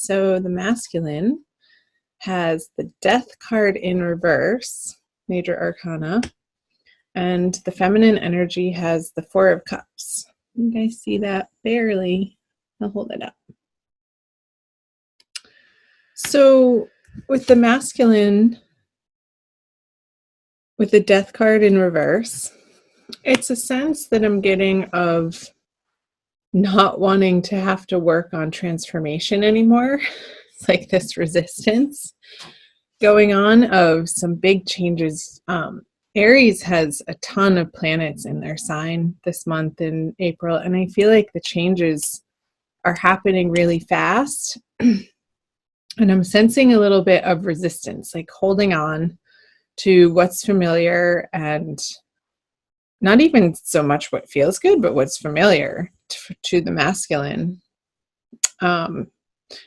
So the masculine has the Death card in reverse, major arcana, and the feminine energy has the Four of Cups. You guys see that? Barely. I'll hold it up. So with the masculine, with the Death card in reverse, it's a sense that I'm getting of not wanting to have to work on transformation anymore. It's like this resistance going on of some big changes. Aries has a ton of planets in their sign this month in April, and I feel like the changes are happening really fast. And I'm sensing a little bit of resistance, like holding on to what's familiar, and not even so much what feels good, but what's familiar to the masculine. And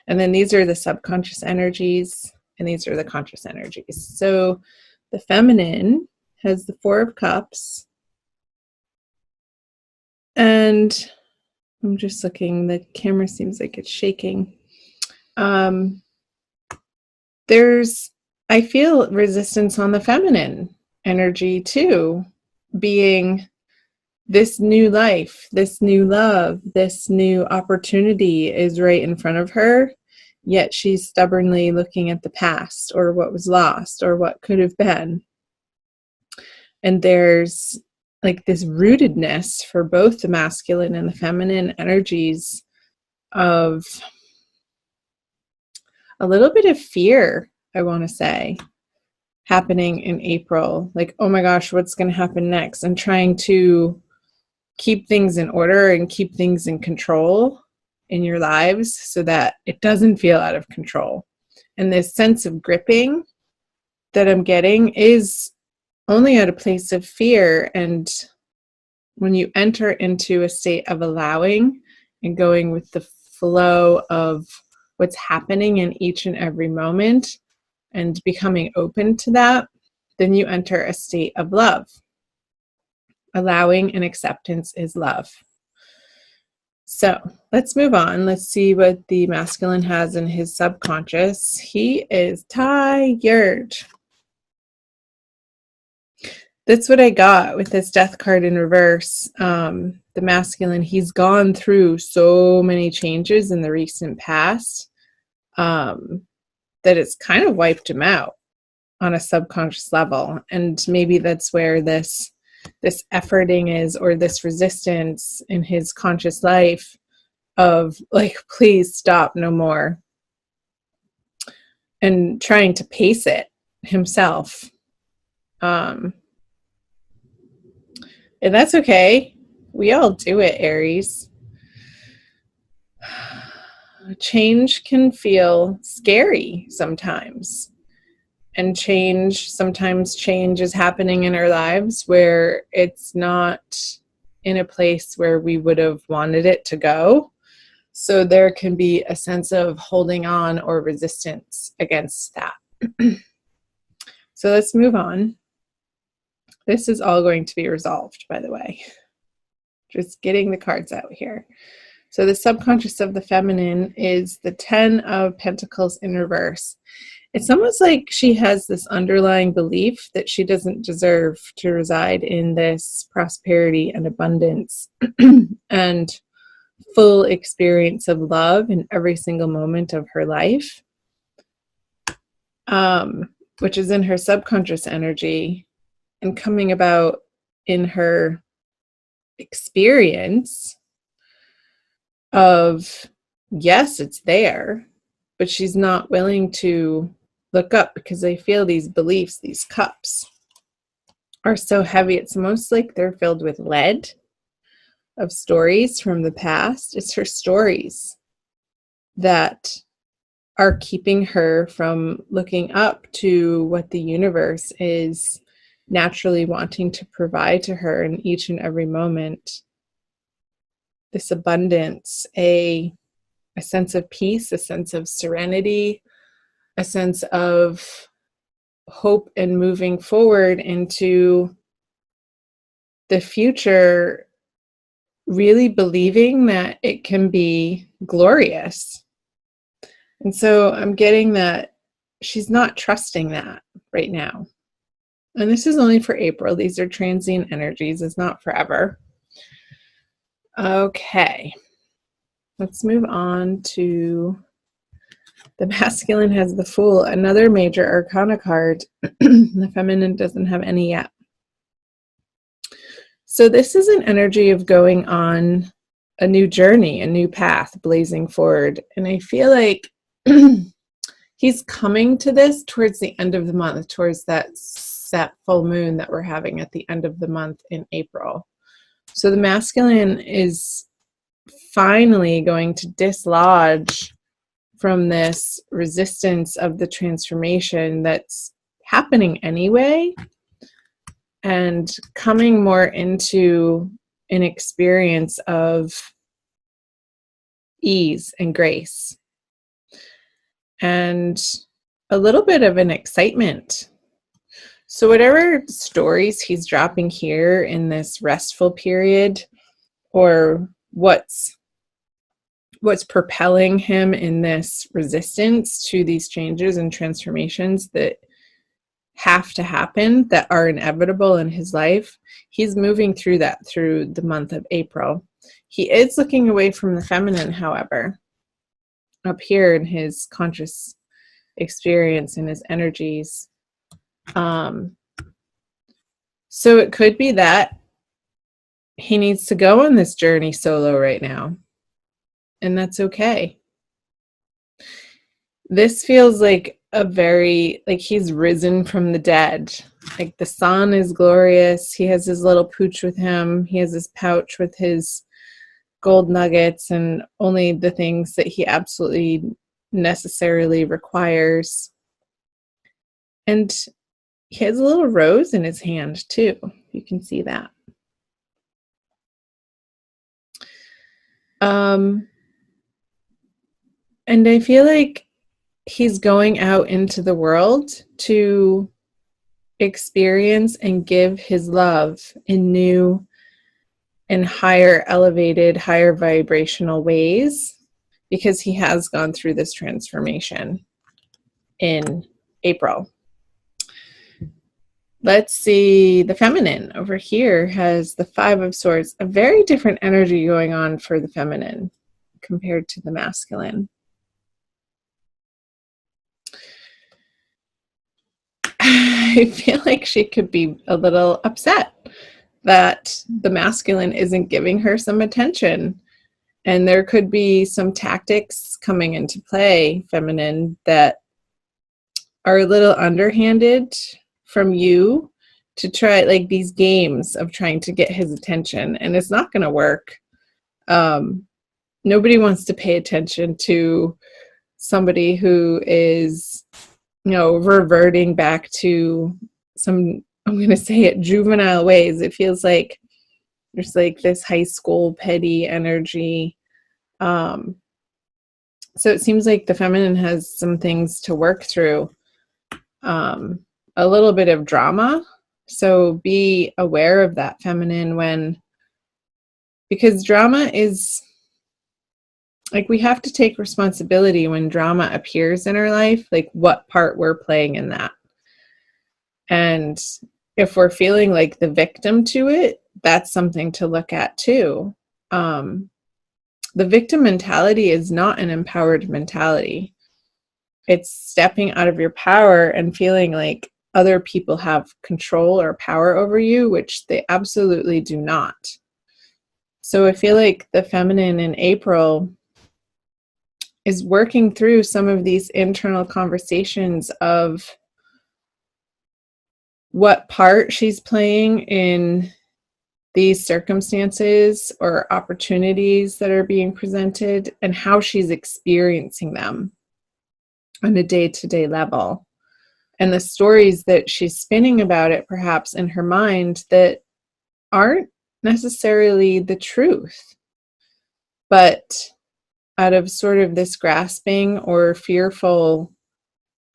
then these are the subconscious energies, and these are the conscious energies. So the feminine has the Four of Cups. And I'm just looking, the camera seems like it's shaking. I feel resistance on the feminine energy too, being this new life, this new love, this new opportunity is right in front of her, yet she's stubbornly looking at the past or what was lost or what could have been. And there's like this rootedness for both the masculine and the feminine energies of a little bit of fear, I want to say, happening in April. Like, oh my gosh, what's going to happen next? And trying to keep things in order and keep things in control in your lives so that it doesn't feel out of control. And this sense of gripping that I'm getting is only at a place of fear. And when you enter into a state of allowing and going with the flow of what's happening in each and every moment and becoming open to that, then you enter a state of love. Allowing and acceptance is love. So let's move on. Let's see what the masculine has in his subconscious. He is tired. That's what I got with this Death card in reverse. The masculine, he's gone through so many changes in the recent past that it's kind of wiped him out on a subconscious level. And maybe that's where this efforting is, or this resistance in his conscious life of like, please stop, no more. And trying to pace it himself. And that's okay. We all do it, Aries. Change can feel scary sometimes. And sometimes change is happening in our lives where it's not in a place where we would have wanted it to go. So there can be a sense of holding on or resistance against that. So let's move on. This is all going to be resolved, by the way. Just getting the cards out here. So the subconscious of the feminine is the 10 of Pentacles in reverse. It's almost like she has this underlying belief that she doesn't deserve to reside in this prosperity and abundance and full experience of love in every single moment of her life, which is in her subconscious energy and coming about in her experience of, yes, it's there, but she's not willing to look up because I feel these beliefs, these cups are so heavy. It's almost like they're filled with lead of stories from the past. It's her stories that are keeping her from looking up to what the universe is naturally wanting to provide to her in each and every moment. This abundance, a sense of peace, a sense of serenity, a sense of hope and moving forward into the future, really believing that it can be glorious. And so I'm getting that she's not trusting that right now. And this is only for April. These are transient energies. It's not forever. Okay. Let's move on to the masculine has the Fool, another major arcana card. The feminine doesn't have any yet. So this is an energy of going on a new journey, a new path, blazing forward. And I feel like he's coming to this towards the end of the month, towards that full moon that we're having at the end of the month in April. So the masculine is finally going to dislodge from this resistance of the transformation that's happening anyway, and coming more into an experience of ease and grace and a little bit of an excitement. So whatever stories he's dropping here in this restful period, or what's propelling him in this resistance to these changes and transformations that have to happen, that are inevitable in his life, he's moving through that through the month of April. He is looking away from the feminine, however, up here in his conscious experience and his energies. So it could be that he needs to go on this journey solo right now, and that's okay. This feels like like he's risen from the dead. Like the sun is glorious. He has his little pooch with him. He has his pouch with his gold nuggets and only the things that he absolutely necessarily requires. And he has a little rose in his hand too. You can see that. And I feel like he's going out into the world to experience and give his love in new and higher elevated, higher vibrational ways, because he has gone through this transformation in April. Let's see, the feminine over here has the Five of Swords, a very different energy going on for the feminine compared to the masculine. I feel like she could be a little upset that the masculine isn't giving her some attention. And there could be some tactics coming into play, feminine, that are a little underhanded from you to try, like these games of trying to get his attention. And it's not going to work. Nobody wants to pay attention to somebody who is, reverting back to some, I'm going to say it, juvenile ways. It feels like there's like this high school petty energy. So it seems like the feminine has some things to work through, a little bit of drama. So be aware of that, feminine, because drama is, like, we have to take responsibility when drama appears in our life, like what part we're playing in that. And if we're feeling like the victim to it, that's something to look at too. The victim mentality is not an empowered mentality. It's stepping out of your power and feeling like other people have control or power over you, which they absolutely do not. So I feel like the feminine in April is working through some of these internal conversations of what part she's playing in these circumstances or opportunities that are being presented, and how she's experiencing them on a day-to-day level. And the stories that she's spinning about it, perhaps in her mind, that aren't necessarily the truth, but out of sort of this grasping or fearful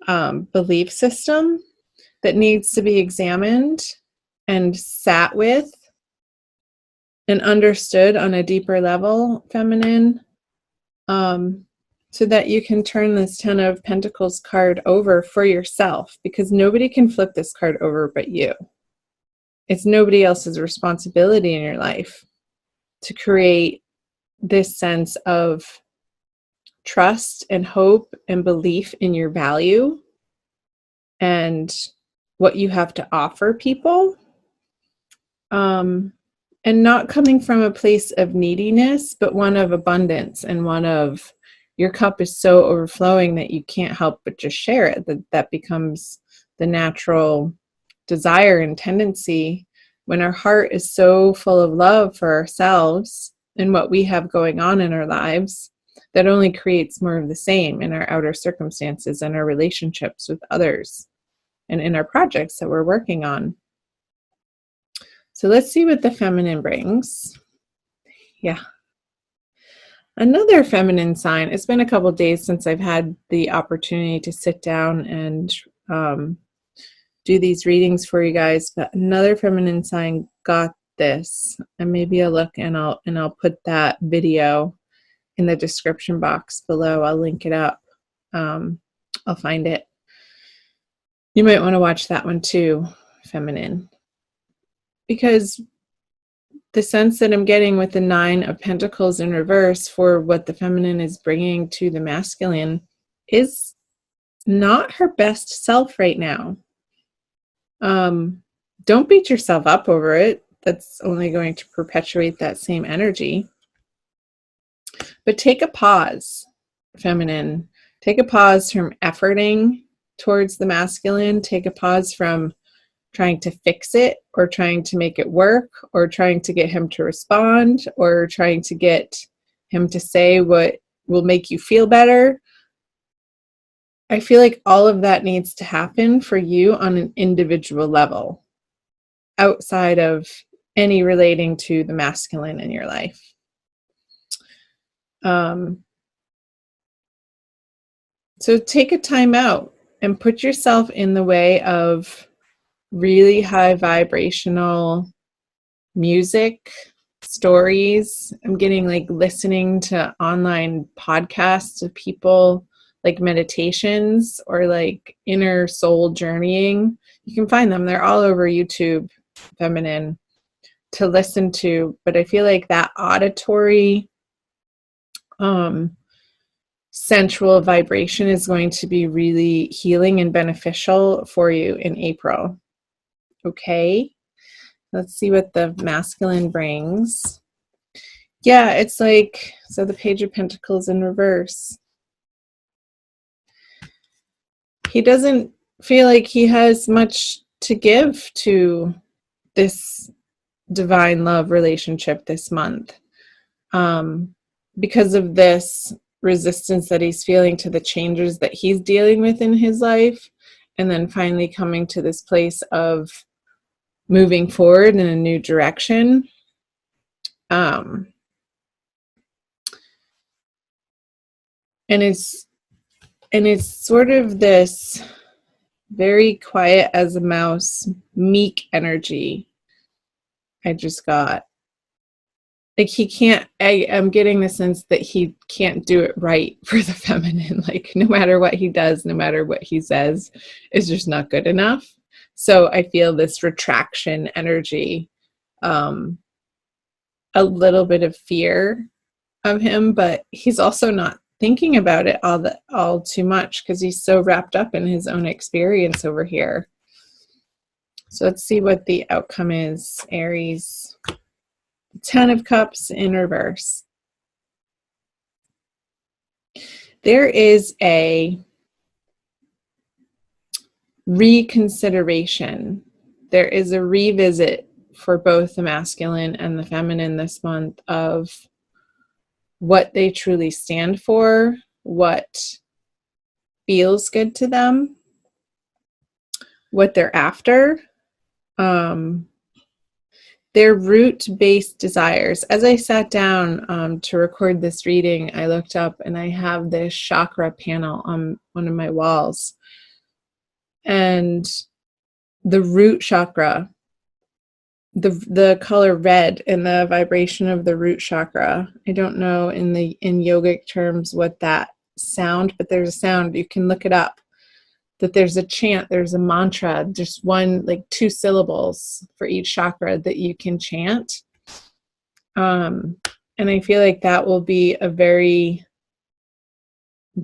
belief system that needs to be examined and sat with and understood on a deeper level, feminine. So so that you can turn this 10 of Pentacles card over for yourself, because nobody can flip this card over but you. It's nobody else's responsibility in your life to create this sense of trust and hope and belief in your value and what you have to offer people. And not coming from a place of neediness, but one of abundance, and one of your cup is so overflowing that you can't help but just share it. That becomes the natural desire and tendency when our heart is so full of love for ourselves and what we have going on in our lives. That only creates more of the same in our outer circumstances and our relationships with others and in our projects that we're working on. So let's see what the feminine brings. Yeah. Another feminine sign. It's been a couple days since I've had the opportunity to sit down and do these readings for you guys, but another feminine sign got this. And maybe I'll look and I'll put that video in the description box below. I'll link it up. I'll find it. You might want to watch that one too, feminine. Because the sense that I'm getting with the 9 of Pentacles in reverse for what the feminine is bringing to the masculine is not her best self right now. Don't beat yourself up over it. That's only going to perpetuate that same energy. But take a pause, feminine. Take a pause from efforting towards the masculine. Take a pause from trying to fix it, or trying to make it work, or trying to get him to respond, or trying to get him to say what will make you feel better. I feel like all of that needs to happen for you on an individual level, outside of any relating to the masculine in your life. So take a time out and put yourself in the way of really high vibrational music, stories. I'm getting like listening to online podcasts of people, like meditations or like inner soul journeying. You can find them. They're all over YouTube, feminine, to listen to. But I feel like that auditory, sensual vibration is going to be really healing and beneficial for you in April. Okay, let's see what the masculine brings. Yeah, it's like, so the Page of Pentacles in reverse. He doesn't feel like he has much to give to this divine love relationship this month. Because of this resistance that he's feeling to the changes that he's dealing with in his life, and then finally coming to this place of moving forward in a new direction. And it's sort of this very quiet as a mouse, meek energy I just got. Like he can't, I'm getting the sense that he can't do it right for the feminine. Like no matter what he does, no matter what he says, it's just not good enough. So I feel this retraction energy, a little bit of fear of him, but he's also not thinking about it all too much because he's so wrapped up in his own experience over here. So let's see what the outcome is, Aries. 10 of Cups in reverse. There is a reconsideration. There is a revisit for both the masculine and the feminine this month of what they truly stand for, what feels good to them, what they're after. Their root-based desires. As I sat down to record this reading, I looked up and I have this chakra panel on one of my walls. And the root chakra, the color red and the vibration of the root chakra, I don't know in yogic terms what that sound, but there's a sound. You can look it up. That there's a chant, there's a mantra, just one, like 2 syllables for each chakra that you can chant. And I feel like that will be a very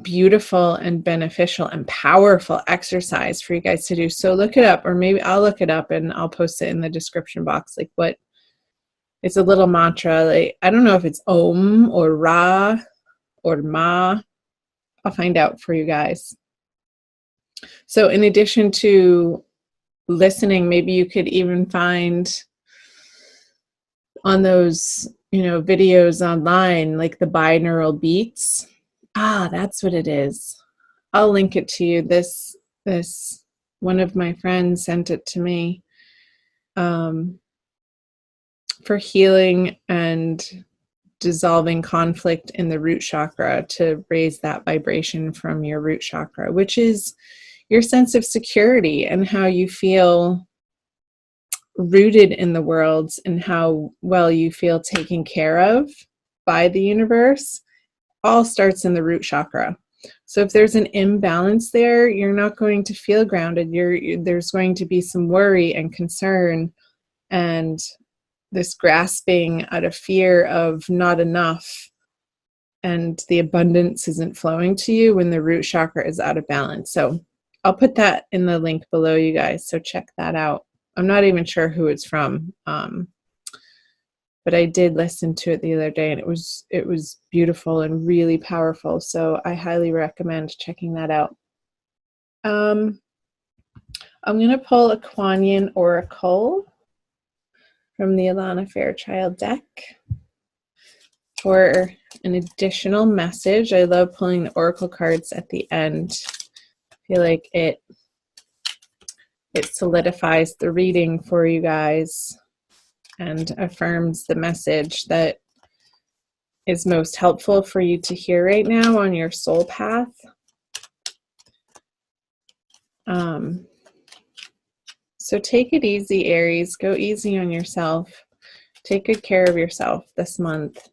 beautiful and beneficial and powerful exercise for you guys to do. So look it up, or maybe I'll look it up and I'll post it in the description box. Like what, it's a little mantra. Like, I don't know if it's Om or Ra or Ma. I'll find out for you guys. So in addition to listening, maybe you could even find on those, videos online, like the binaural beats. That's what it is. I'll link it to you. This one of my friends sent it to me for healing and dissolving conflict in the root chakra, to raise that vibration from your root chakra, which is your sense of security and how you feel rooted in the world and how well you feel taken care of by the universe, all starts in the root chakra. So if there's an imbalance there, you're not going to feel grounded. There's going to be some worry and concern and this grasping out of fear of not enough, and the abundance isn't flowing to you when the root chakra is out of balance. So I'll put that in the link below, you guys, so check that out. I'm not even sure who it's from, but I did listen to it the other day, and it was beautiful and really powerful. So I highly recommend checking that out. I'm going to pull a Kuan Yin Oracle from the Alana Fairchild deck for an additional message. I love pulling the Oracle cards at the end. I feel like it solidifies the reading for you guys and affirms the message that is most helpful for you to hear right now on your soul path. So take it easy, Aries. Go easy on yourself. Take good care of yourself this month.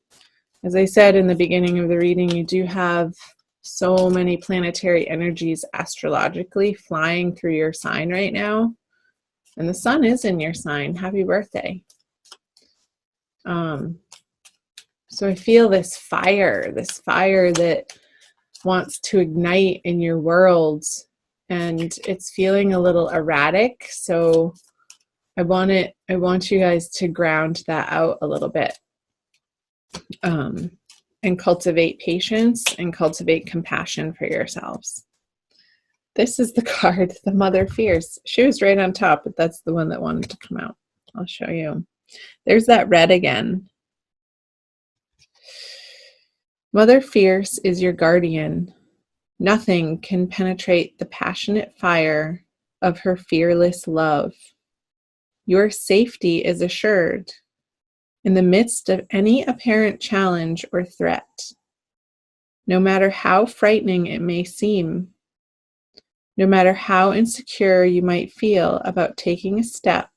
As I said in the beginning of the reading, you do have so many planetary energies astrologically flying through your sign right now. And the sun is in your sign. Happy birthday. So I feel this fire that wants to ignite in your world, and it's feeling a little erratic. So I want you guys to ground that out a little bit, and cultivate patience and cultivate compassion for yourselves. This is the card, the Mother Fierce. She was right on top, but that's the one that wanted to come out. I'll show you. There's that red again. Mother Fierce is your guardian. Nothing can penetrate the passionate fire of her fearless love. Your safety is assured in the midst of any apparent challenge or threat. No matter how frightening it may seem, no matter how insecure you might feel about taking a step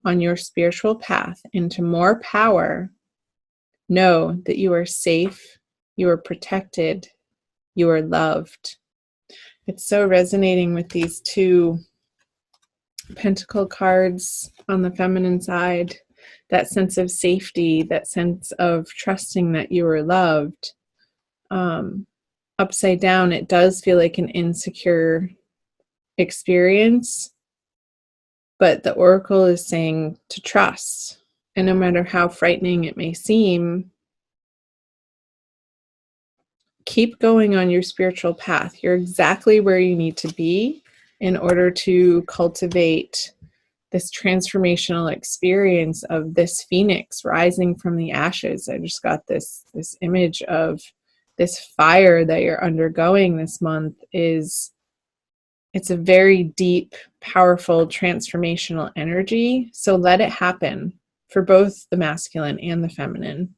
on your spiritual path into more power, know that you are safe, you are protected, you are loved. It's so resonating with these 2 pentacle cards on the feminine side, that sense of safety, that sense of trusting that you are loved. Upside down, it does feel like an insecure experience, but the oracle is saying to trust. And no matter how frightening it may seem, keep going on your spiritual path. You're exactly where you need to be in order to cultivate this transformational experience of this phoenix rising from the ashes. I just got this image of this fire that you're undergoing this month. It's a very deep, powerful, transformational energy. So let it happen for both the masculine and the feminine.